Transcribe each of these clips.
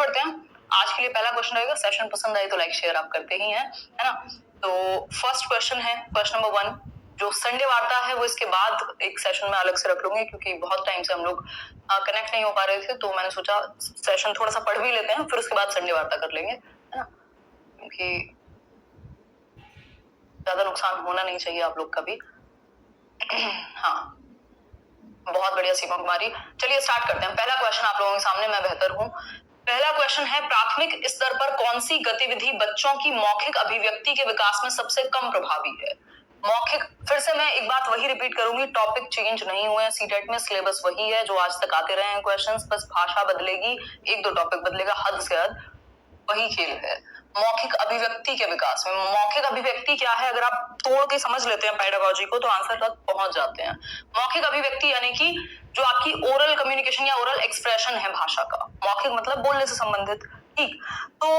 बढ़ते हैं। आज के लिए पहला क्वेश्चन रहेगा, सेशन पसंद आए तो लाइक शेयर आप करते ही हैं, है ना। तो फर्स्ट क्वेश्चन है, क्वेश्चन नंबर 1, जो संडे वार्ता है वो इसके बाद एक सेशन में अलग से रख लूंगी, क्योंकि बहुत टाइम से हम लोग कनेक्ट नहीं हो पा रहे थे, तो मैंने सोचा सेशन थोड़ा सा पढ़ भी लेते हैं, फिर उसके बाद संडे वार्ता कर लेंगे, है ना, क्योंकि ज्यादा नुकसान होना नहीं चाहिए आप लोग का भी। हाँ, बहुत बढ़िया सीमा कुमारी। चलिए स्टार्ट करते हैं। पहला क्वेश्चन आप लोगों के सामने, मैं बेहतर हूँ। पहला क्वेश्चन है, प्राथमिक स्तर पर कौन सी गतिविधि बच्चों की मौखिक अभिव्यक्ति के विकास में सबसे कम प्रभावी है? मौखिक, फिर से मैं एक बात वही रिपीट करूंगी, टॉपिक चेंज नहीं हुए हैं सीटेट में, सिलेबस वही है जो आज तक आते रहे हैं क्वेश्चंस, बस भाषा बदलेगी, एक दो टॉपिक बदलेगा, हद से हद वही खेल है। मौखिक अभिव्यक्ति के विकास में, मौखिक अभिव्यक्ति क्या है, अगर आप तोड़ के समझ लेते हैं पेडागोजी को तो आंसर तक पहुंच जाते हैं। मौखिक अभिव्यक्ति यानी कि जो आपकी ओरल कम्युनिकेशन या ओरल एक्सप्रेशन है भाषा का, मौखिक मतलब बोलने से संबंधित, ठीक। तो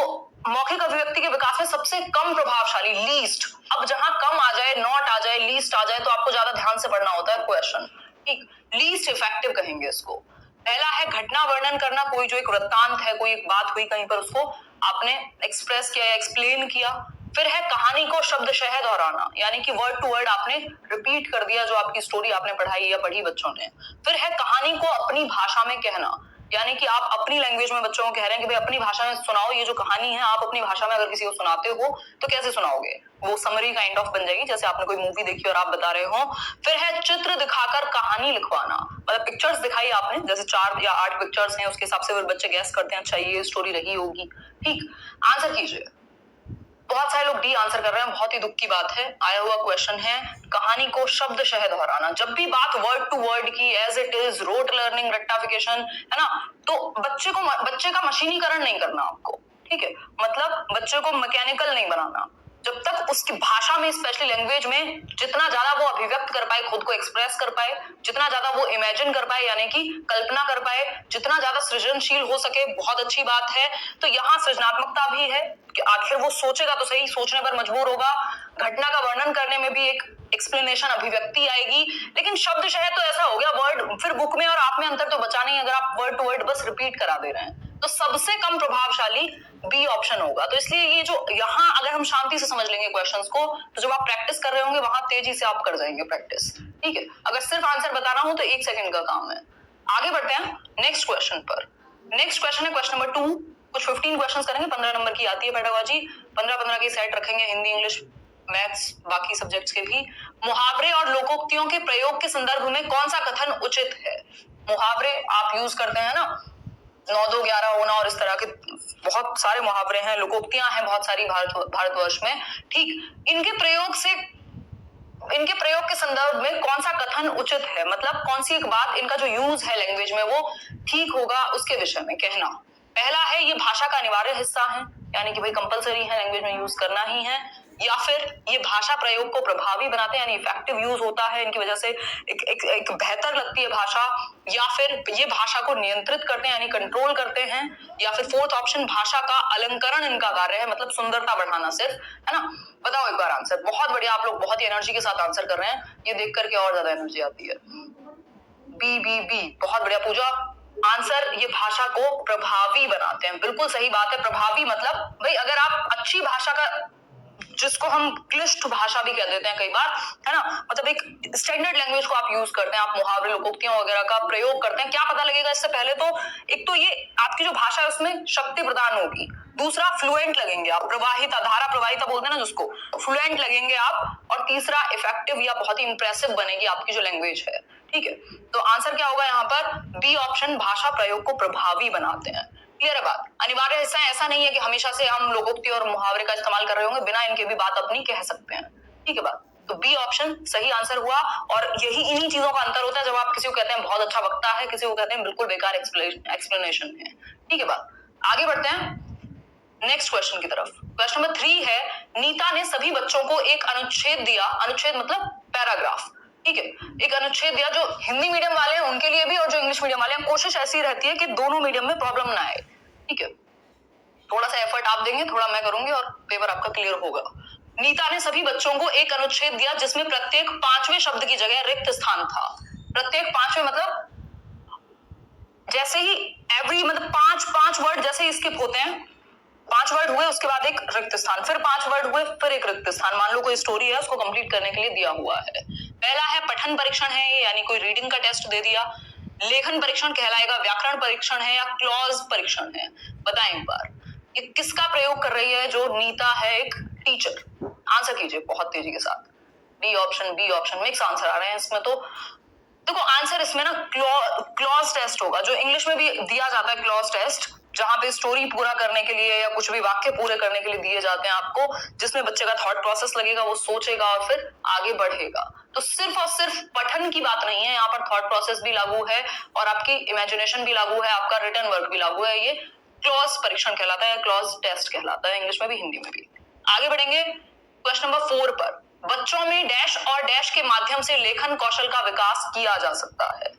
मौखिक अभिव्यक्ति के विकास में सबसे कम प्रभावशाली, लीस्ट, अब जहां कम आ जाए, नॉट आ जाए, लीस्ट आ जाए, तो आपको ज्यादा ध्यान से पढ़ना होता है क्वेश्चन, ठीक। लीस्ट इफेक्टिव कहेंगे इसको। पहला है घटना वर्णन करना, कोई जो एक वृत्तांत है, कोई एक बात हुई कहीं पर, उसको आपने एक्सप्रेस किया या एक्सप्लेन किया। फिर है कहानी को शब्दशः दोहराना, यानी कि वर्ड टू वर्ड आपने रिपीट कर दिया जो आपकी स्टोरी आपने पढ़ाई या पढ़ी बच्चों ने। फिर है कहानी को अपनी भाषा में कहना, यानी कि आप अपनी लैंग्वेज में बच्चों को कह रहे हैं कि भाई अपनी भाषा में सुनाओ, ये जो कहानी है आप अपनी भाषा में अगर किसी को सुनाते हो तो कैसे सुनाओगे, वो समरी काइंड ऑफ बन जाएगी, जैसे आपने कोई मूवी देखी और आप बता रहे हो। फिर है चित्र दिखाकर कहानी लिखवाना, मतलब पिक्चर्स दिखाई आपने, जैसे 4 या 8 पिक्चर्स हैं, उसके हिसाब से फिर बच्चे गैस करते हैं, अच्छा ये स्टोरी रही होगी, ठीक। आंसर कीजिए। बहुत सारे लोग डी आंसर कर रहे हैं, बहुत ही दुख की बात है। आया हुआ क्वेश्चन है, कहानी को शब्दशः दोहराना, जब भी बात वर्ड टू वर्ड की, as it is, rote learning, rectification, है ना, तो बच्चे का मशीनीकरण नहीं करना आपको, ठीक है, मतलब बच्चे को मैकेनिकल नहीं बनाना। जब तक उसकी भाषा में, स्पेशली लैंग्वेज में, जितना ज्यादा वो अभिव्यक्त कर पाए, खुद को एक्सप्रेस कर पाए, जितना ज्यादा वो इमेजिन कर पाए, यानी कि कल्पना कर पाए, जितना ज्यादा सृजनशील हो सके, बहुत अच्छी बात है। तो यहाँ सृजनात्मकता भी है कि आखिर वो सोचेगा तो सही, सोचने पर मजबूर होगा, घटना का वर्णन करने में भी एक एक्सप्लेनेशन, अभिव्यक्ति आएगी। लेकिन शब्दशः तो ऐसा हो गया, वर्ड, फिर बुक में और आप में अंतर तो बचा नहीं अगर आप वर्ड टू वर्ड बस रिपीट करा दे रहे हैं, तो सबसे कम प्रभावशाली बी ऑप्शन होगा। तो इसलिए ये जो यहाँ अगर हम शांति से समझ लेंगे क्वेश्चंस को, तो जब आप प्रैक्टिस कर रहे होंगे वहां तेजी से आप कर जाएंगे प्रैक्टिस, ठीक है। अगर सिर्फ आंसर बताना हो तो 1 सेकंड का काम है। आगे बढ़ते हैं नेक्स्ट क्वेश्चन पर। नेक्स्ट क्वेश्चन है क्वेश्चन नंबर 2, कुछ 15 क्वेश्चंस करेंगे, 15 नंबर की आती है पेडागोजी, 15-15 की सेट रखेंगे, हिंदी, इंग्लिश, मैथ्स, बाकी सब्जेक्ट्स के भी। मुहावरे और लोकोक्तियों के प्रयोग के संदर्भ में कौन सा कथन उचित है? मुहावरे आप यूज करते हैं ना, 9 2 11 होना और इस तरह के बहुत सारे मुहावरे हैं, लोकोक्तियां हैं बहुत सारी भारतवर्ष में, ठीक। इनके प्रयोग के संदर्भ में कौन सा कथन उचित है, मतलब कौन सी एक बात, इनका जो यूज है लैंग्वेज में वो ठीक होगा, उसके विषय में कहना। पहला है ये भाषा का अनिवार्य हिस्सा है, यानी कि भाई कंपलसरी है, लैंग्वेज में यूज करना ही है, या फिर ये भाषा प्रयोग को प्रभावी बनाते हैं, यानी इफेक्टिव यूज होता है, इनकी वजह से एक बेहतर लगती है भाषा, या फिर ये भाषा को नियंत्रित करते हैं यानी कंट्रोल करते हैं, या फिर फोर्थ ऑप्शन भाषा का अलंकरण इनका कार्य है, मतलब सुंदरता बढ़ाना सिर्फ, है ना। बताओ एक बार आंसर। बहुत बढ़िया, आप लोग बहुत ही एनर्जी के साथ आंसर कर रहे हैं, ये देख करके और ज्यादा एनर्जी आती है। बी बी बी, बहुत बढ़िया पूजा। आंसर, ये भाषा को प्रभावी बनाते हैं, बिल्कुल सही बात है। प्रभावी मतलब भाई अगर आप अच्छी भाषा का, जिसको हम क्लिष्ट भाषा भी कह देते हैं कई बार, है ना, मतलब एक स्टैंडर्ड लैंग्वेज को आप यूज करते हैं, आप मुहावरे, लोकोक्तियों वगैरह का प्रयोग करते हैं, क्या पता लगेगा इससे पहले तो, एक तो ये आपकी जो भाषा है उसमें शक्ति प्रदान होगी, दूसरा फ्लुएंट लगेंगे आप, प्रवाहिता, धारा प्रवाहिता बोलते हैं ना जिसको, फ्लुएंट लगेंगे आप, और तीसरा इफेक्टिव या बहुत ही इंप्रेसिव बनेगी आपकी जो लैंग्वेज है, ठीक है। तो आंसर क्या होगा यहाँ पर? बी ऑप्शन, भाषा प्रयोग को प्रभावी बनाते हैं। क्लियर है बात? अनिवार्य हिस्सा है, ऐसा नहीं है कि हमेशा से हम लोकोक्ति और मुहावरे का इस्तेमाल कर रहे होंगे, बिना इनके भी बात अपनी कह सकते हैं, ठीक है बात। तो बी ऑप्शन सही आंसर हुआ, और यही इन्हीं चीजों का अंतर होता है, जब आप किसी को कहते हैं बहुत अच्छा वक्ता है, किसी को कहते हैं बिल्कुल बेकार एक्सप्लेनेशन है, ठीक है बात। आगे बढ़ते हैं नेक्स्ट क्वेश्चन की तरफ। क्वेश्चन नंबर 3 है, नीता ने सभी बच्चों को एक अनुच्छेद दिया, अनुच्छेद मतलब पैराग्राफ, ठीक है, एक अनुच्छेद दिया, जो हिंदी मीडियम वाले हैं उनके लिए भी और जो इंग्लिश मीडियम वाले हैं, कोशिश ऐसी रहती है कि दोनों मीडियम में प्रॉब्लम ना आए, ठीक है। थोड़ा सा एफर्ट आप देंगे, थोड़ा मैं करूंगी, और पेपर आपका क्लियर होगा। नीता ने सभी बच्चों को एक अनुच्छेद दिया जिसमें प्रत्येक 5वें शब्द की जगह रिक्त स्थान था। प्रत्येक 5वें मतलब जैसे ही एवरी मतलब पांच वर्ड जैसे ही स्किप होते हैं, 5 वर्ड हुए उसके बाद एक रिक्त स्थान, फिर 5 वर्ड हुए फिर एक रिक्त स्थान। मान लो कोई स्टोरी है उसको कंप्लीट करने के लिए दिया हुआ है। पहला है पठन परीक्षण है ये, यानी कोई रीडिंग का टेस्ट दे दिया। लेखन परीक्षण कहलाएगा, व्याकरण परीक्षण है या क्लॉज परीक्षण है? बताएं एक बार, ये किसका प्रयोग कर रही है? जो नीता है एक टीचर। आंसर कीजिए बहुत तेजी के साथ। बी ऑप्शन मिक्स आंसर आ रहे हैं इसमें। तो देखो आंसर इसमें ना क्लॉज टेस्ट होगा, जो इंग्लिश में भी दिया जाता है क्लॉज टेस्ट, जहां पे स्टोरी पूरा करने के लिए या कुछ भी वाक्य पूरे करने के लिए दिए जाते हैं आपको, जिसमें बच्चे का थॉट प्रोसेस लगेगा, वो सोचेगा और फिर आगे बढ़ेगा। तो सिर्फ और सिर्फ पठन की बात नहीं है, यहाँ पर थॉट प्रोसेस भी लागू है और आपकी इमेजिनेशन भी लागू है, आपका रिटन वर्क भी लागू है। ये क्लॉज परीक्षण कहलाता है, क्लॉज टेस्ट कहलाता है, इंग्लिश में भी हिंदी में भी। आगे बढ़ेंगे क्वेश्चन नंबर 4 पर। बच्चों में डैश और डैश के माध्यम से लेखन कौशल का विकास किया जा सकता है।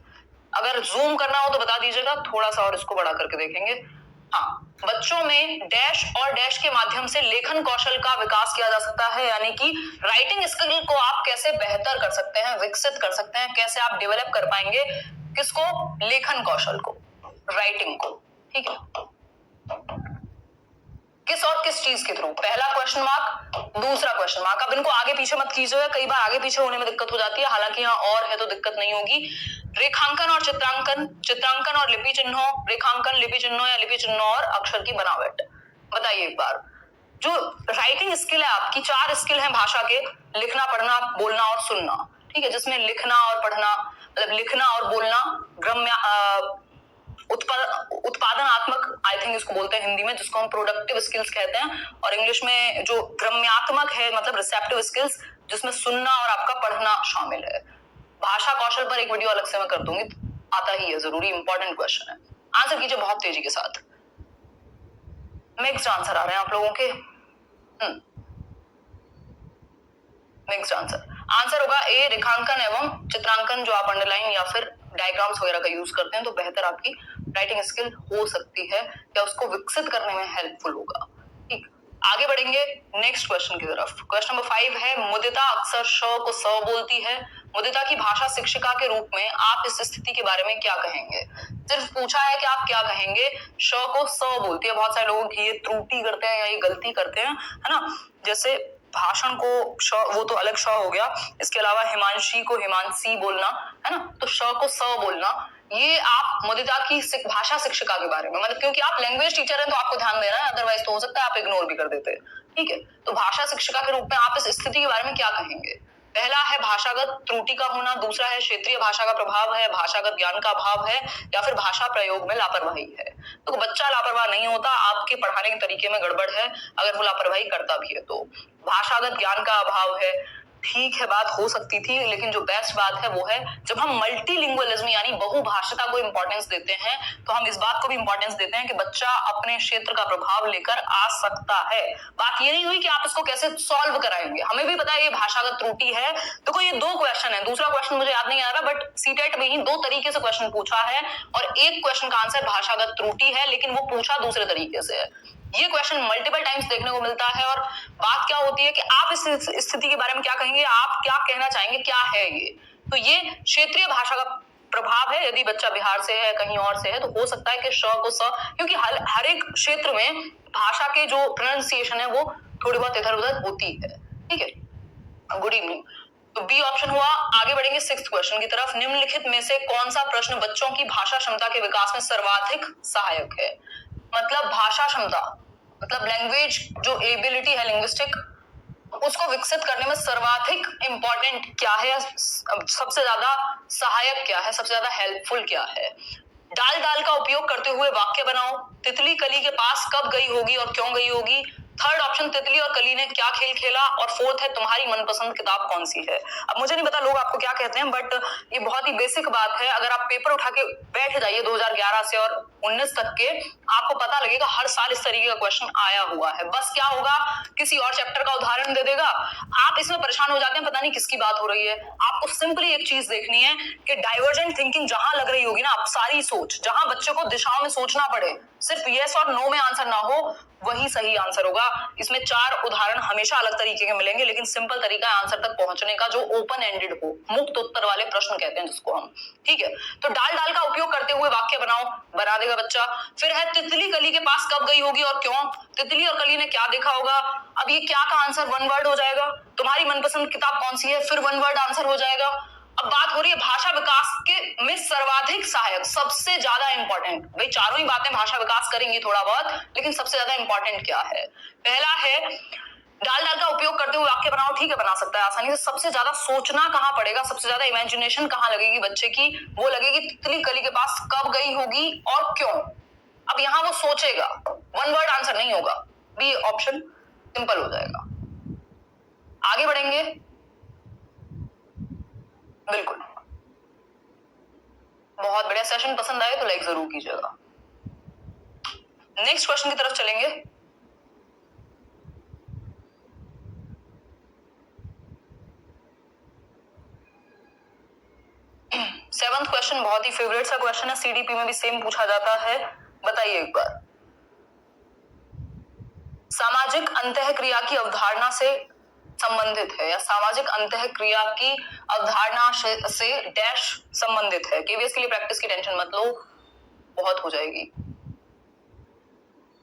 अगर जूम करना हो तो बता दीजिएगा, थोड़ा सा और इसको बड़ा करके देखेंगे। हाँ, बच्चों में डैश और डैश के माध्यम से लेखन कौशल का विकास किया जा सकता है, यानी कि राइटिंग स्किल को आप कैसे बेहतर कर सकते हैं, विकसित कर सकते हैं, कैसे आप डेवलप कर पाएंगे किसको? लेखन कौशल को, राइटिंग को। ठीक है, किस और किस चीज के थ्रू? पहला क्वेश्चन मार्क, दूसरा क्वेश्चन मार्क। अब इनको आगे पीछे मत कीजिएगा, कई बार आगे पीछे होने में दिक्कत हो जाती है, हालांकि यहाँ और है तो दिक्कत नहीं होगी। रेखांकन और चित्रांकन, चित्रांकन और लिपि चिन्हों, रेखांकन लिपि चिन्हों या लिपि चिन्हों और अक्षर की बनावट। बताइए एक बार, जो राइटिंग स्किल है आपकी, 4 स्किल है भाषा के, लिखना, पढ़ना, बोलना और सुनना। ठीक है, जिसमें लिखना और पढ़ना मतलब लिखना और बोलना ग्राम्य उत्पादनात्मक, आई थिंक इसको बोलते हैं हिंदी में, जिसको हम प्रोडक्टिव स्किल्स कहते हैं, और इंग्लिश में जो ग्राम्यात्मक है मतलब रिसेप्टिव स्किल्स, जिसमें सुनना और आपका पढ़ना शामिल है। भाषा कौशल पर एक वीडियो अलग से मैं कर दूंगी, आता ही है, जरूरी इंपॉर्टेंट क्वेश्चन है। आंसर कीजिए बहुत तेजी के साथ। मिक्स्ड आंसर आ रहे हैं आप लोगों के। मिक्स्ड आंसर होगा ए, रेखांकन एवं चित्रांकन, जो आप अंडरलाइन या फिर डायग्राम्स वगैरह का यूज करते हैं, तो बेहतर आपकी राइटिंग स्किल हो सकती है या उसको विकसित करने में हेल्पफुल होगा। ठीक, आगे बढ़ेंगे नेक्स्ट क्वेश्चन की तरफ। क्वेश्चन नंबर 5 है, मुदिता अक्सर श को स बोलती है। मुदिता की भाषा शिक्षिका के रूप में आप इस स्थिति के बारे में क्या कहेंगे? सिर्फ पूछा है कि आप क्या कहेंगे, श को स बोलती है। बहुत सारे लोग ये त्रुटि करते हैं या ये गलती करते हैं, है ना, जैसे भाषण को श, वो तो अलग श हो गया, इसके अलावा हिमांशी को हिमांशी बोलना, है ना, तो श को स बोलना। ये आप मुदिता की भाषा शिक्षिका के बारे में, मतलब क्योंकि आप लैंग्वेज टीचर हैं तो आपको ध्यान देना है, अदरवाइज तो हो सकता है आप इग्नोर भी कर देते हैं। ठीक है, तो भाषा शिक्षिका के रूप में आप इस स्थिति के बारे में क्या कहेंगे? पहला है भाषागत त्रुटि का होना, दूसरा है क्षेत्रीय भाषा का प्रभाव है, भाषागत ज्ञान का अभाव है, या फिर भाषा प्रयोग में लापरवाही है। तो बच्चा लापरवाह नहीं होता, आपके पढ़ाने के तरीके में गड़बड़ है अगर वो लापरवाही करता भी है तो। भाषागत ज्ञान का अभाव है, ठीक है, बात हो सकती थी, लेकिन जो बेस्ट बात है वो है जब हम मल्टीलिंगुअलिज्म यानी बहुभाषिता को इंपॉर्टेंस देते हैं, तो हम इस बात को भी इंपॉर्टेंस देते हैं कि बच्चा अपने क्षेत्र का प्रभाव लेकर आ सकता है। बात ये नहीं हुई कि आप इसको कैसे सॉल्व कराएंगे, हमें भी पता है ये भाषागत त्रुटि है। देखो ये 2 क्वेश्चन है, दूसरा क्वेश्चन मुझे याद नहीं आ रहा, बट सीटेट में ही 2 तरीके से क्वेश्चन पूछा है और एक क्वेश्चन का आंसर भाषागत त्रुटि है, लेकिन वो पूछा दूसरे तरीके से है। ये क्वेश्चन मल्टीपल टाइम्स देखने को मिलता है और बात क्या होती है कि आप इस स्थिति के बारे में क्या कहेंगे, आप क्या कहना चाहेंगे, क्या है ये? तो ये क्षेत्रीय भाषा का प्रभाव है। यदि बच्चा बिहार से है, कहीं और से है, तो हो सकता है कि श को स, क्योंकि हर एक क्षेत्र में भाषा के जो प्रोनाउंसिएशन है वो थोड़ी बहुत इधर उधर होती है। ठीक है, गुड इवनिंग। तो बी ऑप्शन हुआ। आगे बढ़ेंगे 6th क्वेश्चन की तरफ। निम्नलिखित में से कौन सा प्रश्न बच्चों की भाषा क्षमता के विकास में सर्वाधिक सहायक है? मतलब भाषा क्षमता मतलब लैंग्वेज जो एबिलिटी है लिंग्विस्टिक, उसको विकसित करने में सर्वाधिक इंपॉर्टेंट क्या है, सबसे ज्यादा सहायक क्या है, सबसे ज्यादा हेल्पफुल क्या है? डाल डाल का उपयोग करते हुए वाक्य बनाओ, तितली कली के पास कब गई होगी और क्यों गई होगी, थर्ड ऑप्शन तितली और कली ने क्या खेल खेला, और फोर्थ है तुम्हारी मनपसंद किताब कौन सी है। अब मुझे नहीं पता लोग आपको क्या कहते हैं, बट ये बहुत ही बेसिक बात है। अगर आप पेपर उठा के बैठ जाइए 2011 से और 19 तक के, आपको पता लगेगा हर साल इस तरीके का क्वेश्चन आया हुआ है। बस क्या होगा, किसी और चैप्टर का उदाहरण दे देगा, आप इसमें परेशान हो जाते हैं, पता नहीं किसकी बात हो रही है। आपको सिंपली एक चीज देखनी है कि डाइवर्जेंट थिंकिंग जहां लग रही होगी ना, आप सारी सोच जहां बच्चे को दिशाओं में सोचना पड़े, सिर्फ यस और नो में आंसर ना हो वही सही आंसर होगा। इसमें 4 उदाहरण हमेशा अलग तरीके के मिलेंगे, लेकिन सिंपल तरीका है आंसर तक पहुंचने का जो ओपन एंडेड हो, मुक्त उत्तर वाले प्रश्न कहते हैं जिसको हम। ठीक है, तो डाल डाल का उपयोग करते हुए वाक्य बनाओ, बना देगा बच्चा। फिर है तितली कली के पास कब गई होगी और क्यों? तितली और कली ने क्या देखा होगा? अब ये क्या का आंसर वन वर्ड हो जाएगा। तुम्हारी मनपसंद किताब कौन सी है? फिर वन वर्ड आंसर हो जाएगा। अब बात हो रही है भाषा विकास के में सर्वाधिक सहायक, सबसे ज्यादा इंपॉर्टेंट। भाई चारों ही बातें भाषा विकास करेंगी थोड़ा बहुत, लेकिन सबसे ज्यादा इंपॉर्टेंट क्या है? पहला है डाल डाल का उपयोग करते हुए वाक्य बनाओ। ठीक है, बना सकता है आसानी से। सबसे ज्यादा सोचना कहाँ पड़ेगा, सबसे ज्यादा इमेजिनेशन कहाँ लगेगी बच्चे की? वो लगेगी तितली कली के पास कब गई होगी और क्यों। अब यहां वो सोचेगा, वन वर्ड आंसर नहीं होगा। बी ऑप्शन सिंपल हो जाएगा। आगे बढ़ेंगे, बिल्कुल। बहुत बढ़िया। सेशन पसंद आए तो लाइक जरूर कीजिएगा। नेक्स्ट क्वेश्चन की तरफ चलेंगे। सेवंथ क्वेश्चन बहुत ही फेवरेट सा क्वेश्चन है, सीडीपी में भी सेम पूछा जाता है। बताइए एक बार, सामाजिक अंतःक्रिया की अवधारणा से संबंधित है या सामाजिक अंतःक्रिया की अवधारणा से डैश संबंधित है? केवीएस के लिए प्रैक्टिस की टेंशन मत लो, बहुत हो जाएगी।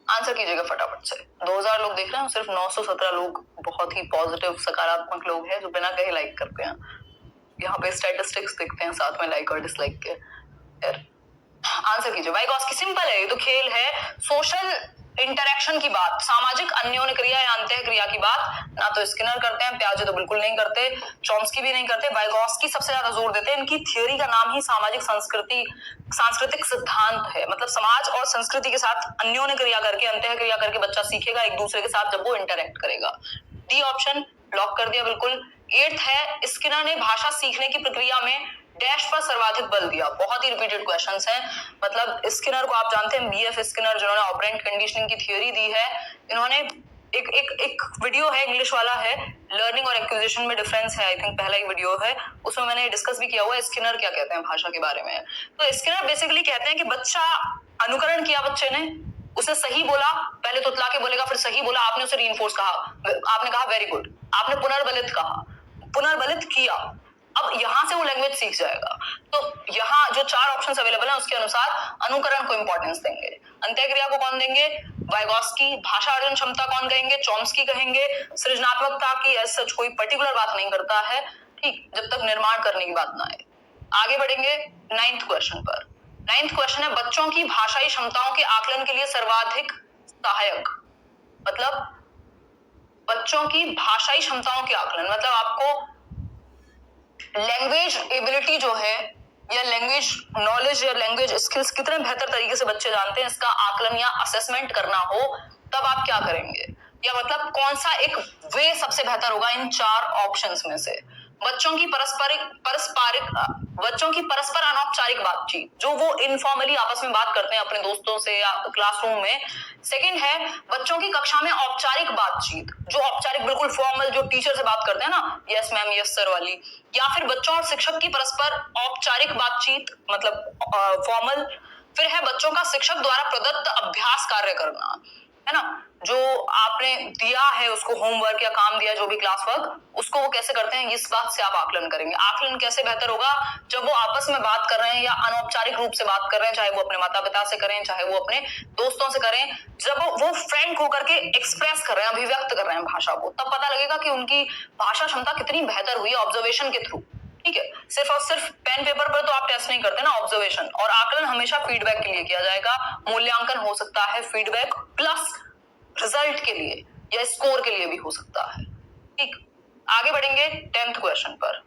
आंसर कीजिएगा फटाफट से। 2000 लोग देख रहे हैं, सिर्फ 917 लोग बहुत ही पॉजिटिव सकारात्मक लोग हैं जो बिना कहे लाइक करते हैं। यहाँ पे स्टैटिस्टिक्स दिखते हैं साथ में लाइक और डिसलाइक के। आंसर कीजिए। वाइगॉस्की, सिंपल है, ये तो खेल है। सोशल इंटरेक्शन की बात, सामाजिक अन्योन्य क्रिया या अंतःक्रिया की बात ना तो स्किनर करते हैं, पियाजे तो बिल्कुल नहीं करते, चॉम्स्की भी नहीं करते, वाइगॉस्की सबसे ज्यादा जोर देते हैं। इनकी थ्योरी का नाम ही सामाजिक सांस्कृतिक सिद्धांत है। मतलब समाज और संस्कृति के साथ अन्योन्य क्रिया करके, अंतःक्रिया करके बच्चा सीखेगा एक दूसरे के साथ जब वो इंटरेक्ट करेगा। डी ऑप्शन लॉक कर दिया बिल्कुल। 8th है, स्किनर ने भाषा सीखने की प्रक्रिया में डैश पर सर्वाधिक बल दिया। बहुत ही रिपीटेड क्वेश्चंस हैं। मतलब स्किनर को आप जानते हैं, बीएफ स्किनर, जिन्होंने ऑपरेंट कंडीशनिंग की थ्योरी दी है। इन्होंने एक वीडियो है, इंग्लिश वाला है, लर्निंग और एक्विजिशन में डिफरेंस है, आई थिंक पहला ही वीडियो है, उसमें मैंने डिस्कस भी किया हुआ है स्किनर क्या कहते हैं भाषा के बारे में। तो स्किनर बेसिकली कहते हैं कि बच्चा अनुकरण किया, बच्चे ने उसने सही बोला, पहले तुतला के बोलेगा फिर सही बोला, आपने उसे रीइंफोर्स कहा, आपने कहा वेरी गुड, आपने पुनर्बलित कहा, पुनर्बलित किया, अब यहां से वो लैंग्वेज सीख जाएगा। तो यहाँ जो 4 ऑप्शंस अवेलेबल हैं उसके अनुसार अनुकरण को इंपॉर्टेंस देंगे, अंतःक्रिया को कौन देंगे? वाइगॉस्की। भाषा अर्जन क्षमता कौन कहेंगे? चॉम्स्की कहेंगे। सृजनात्मकता की एज सच कोई पर्टिकुलर बात नहीं करता है, ठीक, जब तक निर्माण करने की बात ना आए। आगे बढ़ेंगे 9th क्वेश्चन पर। 9th क्वेश्चन है, बच्चों की भाषाई क्षमताओं के आकलन के लिए सर्वाधिक सहायक। मतलब बच्चों की भाषाई क्षमताओं के आकलन, मतलब आपको लैंग्वेज एबिलिटी जो है या लैंग्वेज नॉलेज या लैंग्वेज स्किल्स कितने बेहतर तरीके से बच्चे जानते हैं, इसका आकलन या असेसमेंट करना हो तब आप क्या करेंगे? या मतलब कौन सा एक वे सबसे बेहतर होगा इन 4 ऑप्शंस में से? बच्चों की परस्पर अनौपचारिक बातचीत, जो वो इनफॉर्मली आपस में बात करते हैं अपने दोस्तों से या क्लासरूम में। सेकंड है बच्चों की कक्षा में औपचारिक बातचीत, जो औपचारिक बिल्कुल फॉर्मल, जो टीचर से बात करते हैं ना, यस मैम यस सर वाली। या फिर बच्चों और शिक्षक की परस्पर औपचारिक बातचीत, मतलब फॉर्मल। फिर है बच्चों का शिक्षक द्वारा प्रदत्त अभ्यास कार्य करना, है ना, जो आपने दिया है उसको होमवर्क या काम दिया, जो भी क्लास वर्क, उसको वो कैसे करते हैं, इस बात से आप आकलन करेंगे। आकलन कैसे बेहतर होगा? जब वो आपस में बात कर रहे हैं या अनौपचारिक रूप से बात कर रहे हैं, चाहे वो अपने माता पिता से करें, चाहे वो अपने दोस्तों से करें, जब वो फ्रैंक होकर के एक्सप्रेस कर रहे हैं, अभिव्यक्त कर रहे हैं भाषा को, तब पता लगेगा कि उनकी भाषा क्षमता कितनी बेहतर हुई है ऑब्जर्वेशन के थ्रू। ठीक है, सिर्फ और सिर्फ पेन पेपर पर तो आप टेस्ट नहीं करते ना, ऑब्जर्वेशन। और आकलन हमेशा फीडबैक के लिए किया जाएगा। मूल्यांकन हो सकता है फीडबैक प्लस रिजल्ट के लिए या स्कोर के लिए भी हो सकता है। ठीक, आगे बढ़ेंगे 10th क्वेश्चन पर।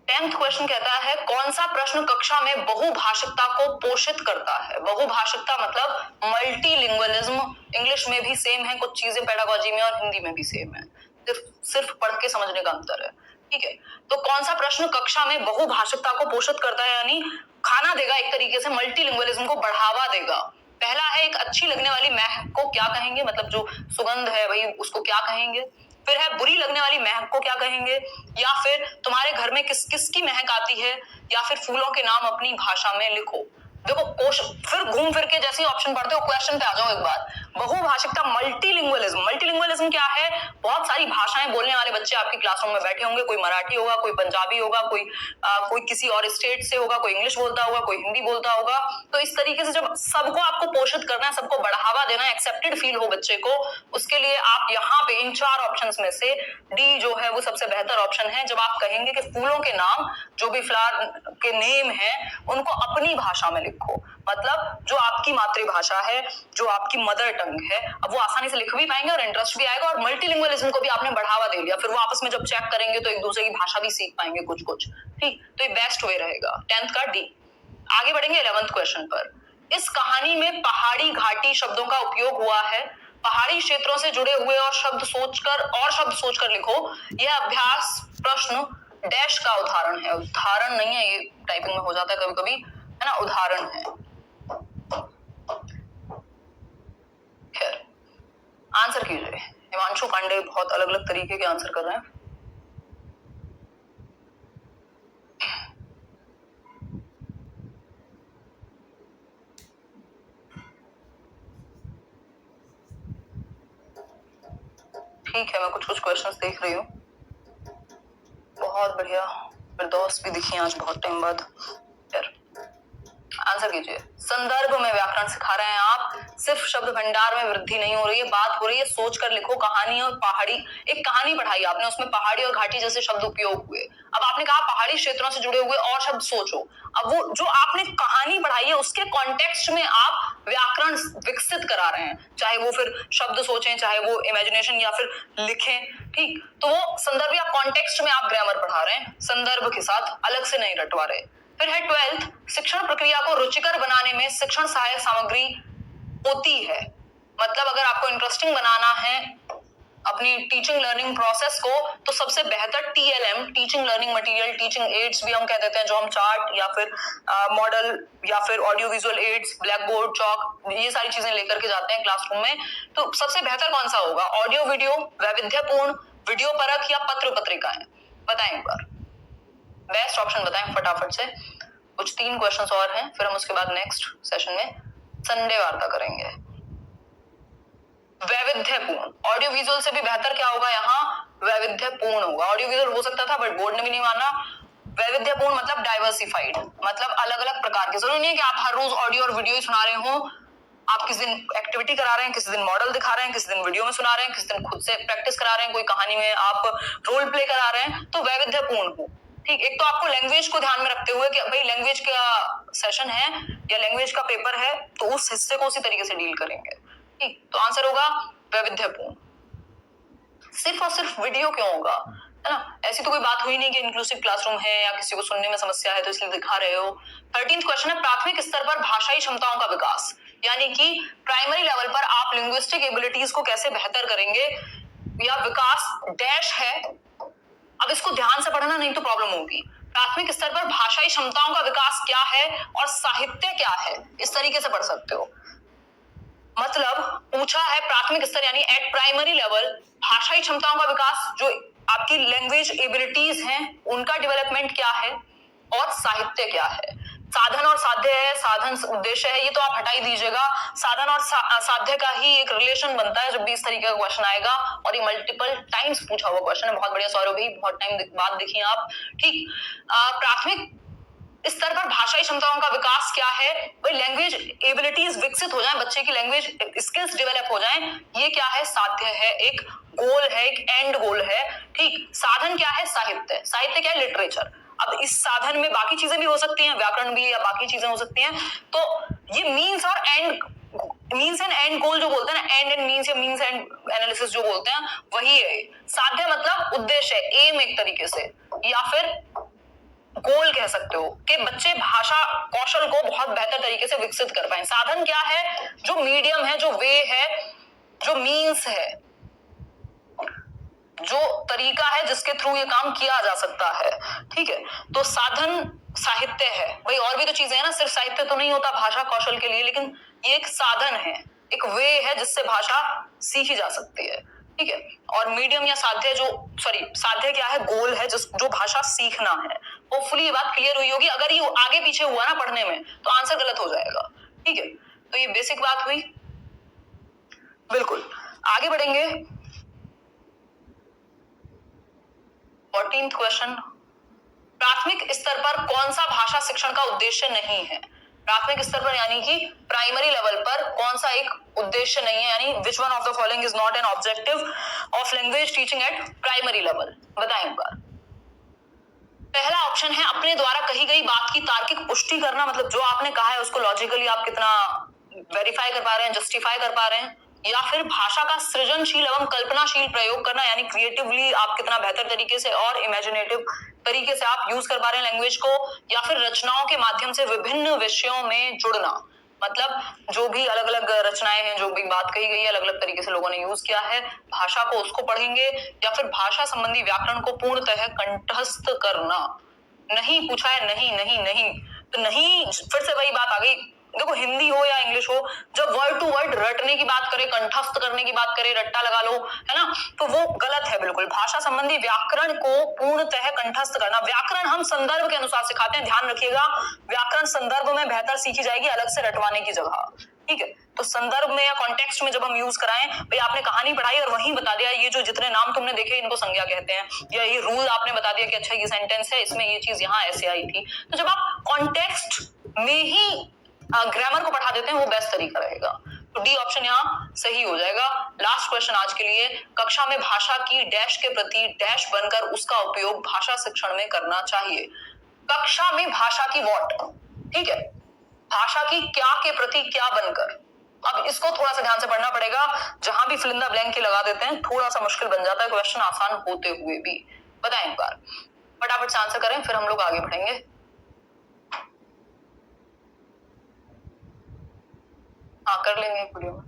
10th क्वेश्चन कहता है, कौन सा प्रश्न कक्षा में बहुभाषिकता को पोषित करता है? बहुभाषिकता मतलब मल्टीलिंगुअलिज्म, इंग्लिश में भी सेम है कुछ चीजें, पेडागोजी में और हिंदी में भी सेम है, सिर्फ पढ़ के समझने का अंतर है। ठीक है, तो कौन सा प्रश्न कक्षा में बहुभाषिकता को पोषित करता है, यानी खाना देगा, एक तरीके से मल्टीलिंगुअलिज्म को बढ़ावा देगा? पहला है, एक अच्छी लगने वाली महक को क्या कहेंगे, मतलब जो सुगंध है भाई उसको क्या कहेंगे? फिर है बुरी लगने वाली महक को क्या कहेंगे? या फिर तुम्हारे घर में किस किस की महक आती है? या फिर फूलों के नाम अपनी भाषा में लिखो। देखो फिर घूम फिर के जैसे ही ऑप्शन पढ़ते हो क्वेश्चन पे आ जाओ एक बार। बहुभाषिकता, मल्टीलिंगुअलिज्म। मल्टीलिंगुअलिज्म क्या है? बहुत सारी भाषाएं बोलने वाले बच्चे आपकी क्लासरूम में बैठे होंगे, कोई मराठी होगा, कोई पंजाबी होगा, कोई किसी और स्टेट से होगा, कोई इंग्लिश बोलता होगा, कोई हिंदी बोलता होगा। तो इस तरीके से जब सबको आपको पोषित करना है, सबको बढ़ावा देना है, एक्सेप्टेड फील हो बच्चे को, उसके लिए आप यहाँ पे इन 4 ऑप्शंस में से डी जो है वो सबसे बेहतर ऑप्शन है। जब आप कहेंगे कि फूलों के नाम, जो भी फ्लावर के नेम है, उनको अपनी भाषा में लिखो, मतलब जो आपकी मातृभाषा है, जो आपकी मदर टंग है, अब वो आसानी से लिख भी पाएंगे और इंटरेस्ट भी आएगा, और मल्टीलिंगुअलिज्म को भी आपने बढ़ावा दे लिया, फिर वो आपस में जब चेक करेंगे तो एक दूसरे की भाषा भी सीख पाएंगे कुछ कुछ। ठीक, तो ये बेस्ट वे रहेगा 10th का डी। आगे बढ़ेंगे 11th क्वेश्चन पर। इस कहानी में पहाड़ी घाटी शब्दों का उपयोग हुआ है। पहाड़ी क्षेत्रों से जुड़े हुए और शब्द सोचकर लिखो। यह अभ्यास प्रश्न डैश का उदाहरण है। उदाहरण नहीं है, ये टाइपिंग में हो जाता है कभी कभी, है ना, उदाहरण है। खैर, आंसर कीजिए। हिमांशु पांडे बहुत अलग अलग तरीके के आंसर कर रहे हैं। ठीक है, मैं कुछ क्वेश्चंस देख रही हूँ। बहुत बढ़िया, फिरदौस भी दिखी आज बहुत टाइम बाद। फिर आंसर कीजिए। संदर्भ में व्याकरण सिखा रहे हैं आप, सिर्फ शब्द भंडार में वृद्धि नहीं हो रही है, बात हो रही है सोचकर लिखो। कहानी और पहाड़ी, एक कहानी पढ़ाई आपने, उसमें पहाड़ी और घाटी जैसे शब्द उपयोग हुए। अब आपने कहा पहाड़ी क्षेत्रों से जुड़े हुए और शब्द सोचो। अब वो जो आपने कहानी पढ़ाई है उसके कॉन्टेक्स्ट में आप व्याकरण विकसित करा रहे हैं, चाहे वो फिर शब्द सोचें, चाहे वो इमेजिनेशन या फिर लिखें। ठीक, तो वो संदर्भ या कॉन्टेक्स्ट में आप ग्रामर पढ़ा रहे हैं, संदर्भ के साथ अलग से नहीं रटवा रहे। फिर है 12th, शिक्षण प्रक्रिया को रुचिकर बनाने में शिक्षण सहायक सामग्री होती है। मतलब अगर आपको इंटरेस्टिंग बनाना है अपनी टीचिंग लर्निंग प्रोसेस को, तो सबसे बेहतर TLM, teaching learning material, teaching ads भी हम कह देते हैं, जो हम चार्ट या फिर मॉडल या फिर audio visual aids, blackboard, chalk, ये सारी चीजें लेकर के जाते हैं क्लासरूम में। तो सबसे बेहतर कौन सा होगा? ऑडियो वीडियो, वैविध्यपूर्ण, वीडियो परक या पत्र पत्रिकाएं? बताएं एक बार, बेस्ट ऑप्शन बताएं फटाफट से। कुछ 3 क्वेश्चंस और हैं, फिर हम उसके बाद नेक्स्ट सेशन में संडे वार्ता करेंगे। वैविध्यपूर्ण, ऑडियो विजुअल से भी बेहतर क्या होगा यहाँ? वैविध्यपूर्ण होगा। ऑडियो विजुअल हो सकता था बट बोर्ड ने भी नहीं माना। वैविध्यपूर्ण मतलब डाइवर्सिफाइड, मतलब अलग अलग प्रकार के। जरूरी नहीं है कि आप हर रोज ऑडियो और वीडियो ही सुना रहे हो। आप किसी दिन एक्टिविटी करा रहे हैं, किसी दिन मॉडल दिखा रहे हैं, किसी दिन वीडियो में सुना रहे हैं, किसी दिन खुद से प्रैक्टिस करा रहे हैं, कोई कहानी में आप रोल प्ले करा रहे हैं, तो वैविध्यपूर्ण हो। ठीक, एक तो आपको लैंग्वेज को ध्यान में रखते हुए कि भाई लैंग्वेज का सेशन है या लैंग्वेज का पेपर है, तो उस हिस्से को उसी तरीके से डील करेंगे। ठीक, तो आंसर होगा वैविध्यपूर्ण। सिर्फ और सिर्फ वीडियो क्यों होगा, है ना? ऐसी तो कोई बात हुई नहीं कि इंक्लूसिव क्लासरूम है या किसी को सुनने में समस्या है तो इसलिए दिखा रहे हो। 13th क्वेश्चन है, प्राथमिक स्तर पर भाषाई क्षमताओं का विकास, यानी कि प्राइमरी लेवल पर आप लिंग्विस्टिक एबिलिटीज को कैसे बेहतर करेंगे या विकास डैश है। अब इसको ध्यान से पढ़ना, नहीं तो प्रॉब्लम होगी। प्राथमिक स्तर पर भाषाई क्षमताओं का विकास क्या है और साहित्य क्या है, इस तरीके से पढ़ सकते हो। मतलब पूछा है प्राथमिक स्तर यानी एट प्राइमरी लेवल, भाषाई क्षमताओं का विकास, जो आपकी लैंग्वेज एबिलिटीज हैं उनका डेवलपमेंट क्या है और साहित्य क्या है। साधन और साध्य है, साधन उद्देश्य है, ये तो आप हटा ही दीजिएगा। साधन और साध्य का ही एक रिलेशन बनता है जब भी इस तरीके का क्वेश्चन आएगा, और ये मल्टीपल टाइम्स पूछा हुआ क्वेश्चन है। बहुत बढ़िया सौरभ भाई, बहुत टाइम बाद दिखी आप। ठीक, प्राथमिक स्तर पर भाषाई क्षमताओं का विकास क्या है? भाई लैंग्वेज एबिलिटीज विकसित हो जाए, बच्चे की लैंग्वेज स्किल्स डेवलप हो जाएं, ये क्या है? साध्य है, एक गोल है, एक एंड गोल है। ठीक, साधन क्या है? साहित्य। साहित्य क्या है? लिटरेचर। अब इस साधन में बाकी चीजें भी हो सकती हैं, व्याकरण भी या बाकी चीजें हो सकती हैं। तो ये मीन्स और एंड, मीन्स एंड एंड गोल जो बोलते हैं ना, एंड एंड मीन्स या मीन्स एंड एनालिसिस जो बोलते हैं, वही है। साध्य मतलब उद्देश्य, एम एक तरीके से, या फिर गोल कह सकते हो कि बच्चे भाषा कौशल को बहुत बेहतर तरीके से विकसित कर पाए। साधन क्या है? जो मीडियम है, जो वे है, जो मीन्स है, जो तरीका है जिसके थ्रू ये काम किया जा सकता है। ठीक है, तो साधन साहित्य है। भाई और भी तो चीजें हैं ना, सिर्फ साहित्य तो नहीं होता भाषा कौशल के लिए, लेकिन ये एक साधन है, एक वे है जिससे भाषा सीखी जा सकती है। ठीक है, और मीडियम या साध्य, जो साध्य क्या है? गोल है, जो भाषा सीखना है। होपफुली ये बात क्लियर हुई होगी। अगर ये आगे पीछे हुआ ना पढ़ने में तो आंसर गलत हो जाएगा, ठीक है। तो ये बेसिक बात हुई। बिल्कुल आगे बढ़ेंगे। 14th क्वेश्चन, प्राथमिक स्तर पर कौन सा भाषा शिक्षण का उद्देश्य नहीं है? प्राथमिक स्तर पर यानी कि प्राइमरी लेवल पर कौन सा एक उद्देश्य नहीं है, यानी which one of the following is not an objective of language teaching eight primary level? बताएं एक बार। पहला ऑप्शन है अपने द्वारा कही गई बात की तार्किक पुष्टि करना, मतलब जो आपने कहा है उसको लॉजिकली आप कितना वेरीफाई कर पा रहे हैं, जस्टिफाई कर पा रहे हैं। या फिर भाषा का सृजनशील एवं कल्पनाशील प्रयोग करना, यानी क्रिएटिवली आप कितना बेहतर तरीके से और इमेजिनेटिव तरीके से आप यूज कर पा रहे हैं लैंग्वेज को। या फिर रचनाओं के माध्यम से विभिन्न विषयों में जुड़ना, मतलब जो भी अलग अलग रचनाएं हैं, जो भी बात कही गई है, अलग अलग तरीके से लोगों ने यूज किया है भाषा को, उसको पढ़ेंगे। या फिर भाषा संबंधी व्याकरण को पूर्णतः कंठस्थ करना। नहीं पूछा है, नहीं नहीं नहीं, तो नहीं फिर से वही बात आ गई। देखो हिंदी हो या इंग्लिश हो, जब वर्ड टू वर्ड रटने की बात करें, कंठस्थ करने की बात करें, रट्टा लगा लो, है ना, तो वो गलत है बिल्कुल। भाषा संबंधी व्याकरण को पूर्णतः कंठस्थ करना। व्याकरण हम संदर्भ के अनुसार सिखाते हैं, ध्यान रखिएगा। व्याकरण संदर्भ में बेहतर सीखी जाएगी, अलग से रटवाने की जगह, ठीक है। तो संदर्भ में या कॉन्टेक्स्ट में जब हम यूज कराएं, भाई आपने कहानी पढ़ाई और वहीं बता दिया ये जो जितने नाम तुमने देखे इनको संज्ञा कहते हैं, या ये रूल आपने बता दिया कि अच्छा ये सेंटेंस है, इसमें ये चीज यहाँ ऐसे आई थी। तो जब आप कॉन्टेक्स्ट में ही ग्रामर को पढ़ा देते हैं, वो बेस्ट तरीका रहेगा। तो डी ऑप्शन यहाँ सही हो जाएगा। लास्ट क्वेश्चन आज के लिए, कक्षा में भाषा की डैश के प्रति डैश बनकर उसका उपयोग भाषा शिक्षण में करना चाहिए। कक्षा में भाषा की वॉट, ठीक है, भाषा की क्या के प्रति क्या बनकर। अब इसको थोड़ा सा ध्यान से पढ़ना पड़ेगा, जहां भी फिल इन द ब्लैंक की लगा देते हैं थोड़ा सा मुश्किल बन जाता है क्वेश्चन आसान होते हुए भी। बताएं एक बार, फटाफट से आंसर करें, फिर हम लोग आगे बढ़ेंगे। हाँ कर लेंगे वीडियो में।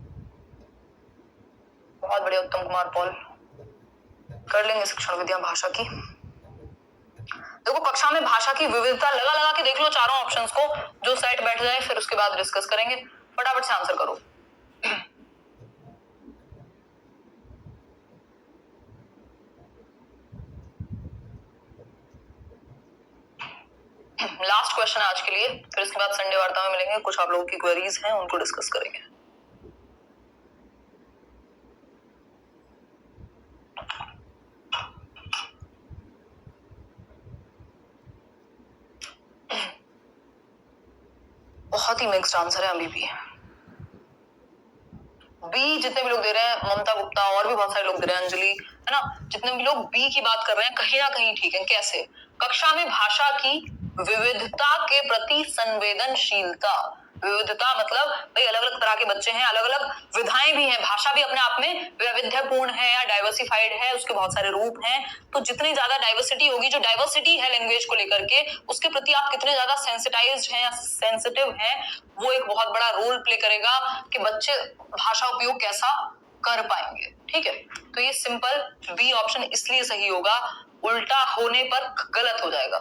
बहुत बढ़िया उत्तम कुमार पॉल, कर लेंगे शिक्षण विद्या भाषा की। देखो कक्षा में भाषा की विविधता लगा लगा के देख लो चारों ऑप्शंस को, जो सेट बैठ जाए फिर उसके बाद डिस्कस करेंगे। फटाफट से आंसर करो। लास्ट क्वेश्चन है आज के लिए, फिर इसके बाद संडे वार्ता में मिलेंगे। कुछ आप लोगों की क्वेरीज हैं उनको डिस्कस करेंगे। बहुत ही मिक्स्ड आंसर है अभी भी। बी जितने भी लोग दे रहे हैं, ममता गुप्ता और भी बहुत सारे लोग दे रहे हैं, अंजलि, है ना, जितने भी लोग बी की बात कर रहे हैं कहीं ना कहीं ठीक है। कैसे? कक्षा में भाषा की विविधता के प्रति संवेदनशीलता। विविधता मतलब भाई अलग अलग तरह के बच्चे हैं, अलग अलग विधाएं भी हैं, भाषा भी अपने आप में वैविध्यपूर्ण है या डाइवर्सिफाइड है, उसके बहुत सारे रूप हैं। तो जितनी ज्यादा डाइवर्सिटी होगी, जो डाइवर्सिटी है लैंग्वेज को लेकर के, उसके प्रति आप कितने ज्यादा सेंसिटाइज्ड हैं या सेंसिटिव हैं, वो एक बहुत बड़ा रोल प्ले करेगा कि बच्चे भाषा उपयोग कैसा कर पाएंगे, ठीक है। तो ये सिंपल बी ऑप्शन इसलिए सही होगा, उल्टा होने पर गलत हो जाएगा।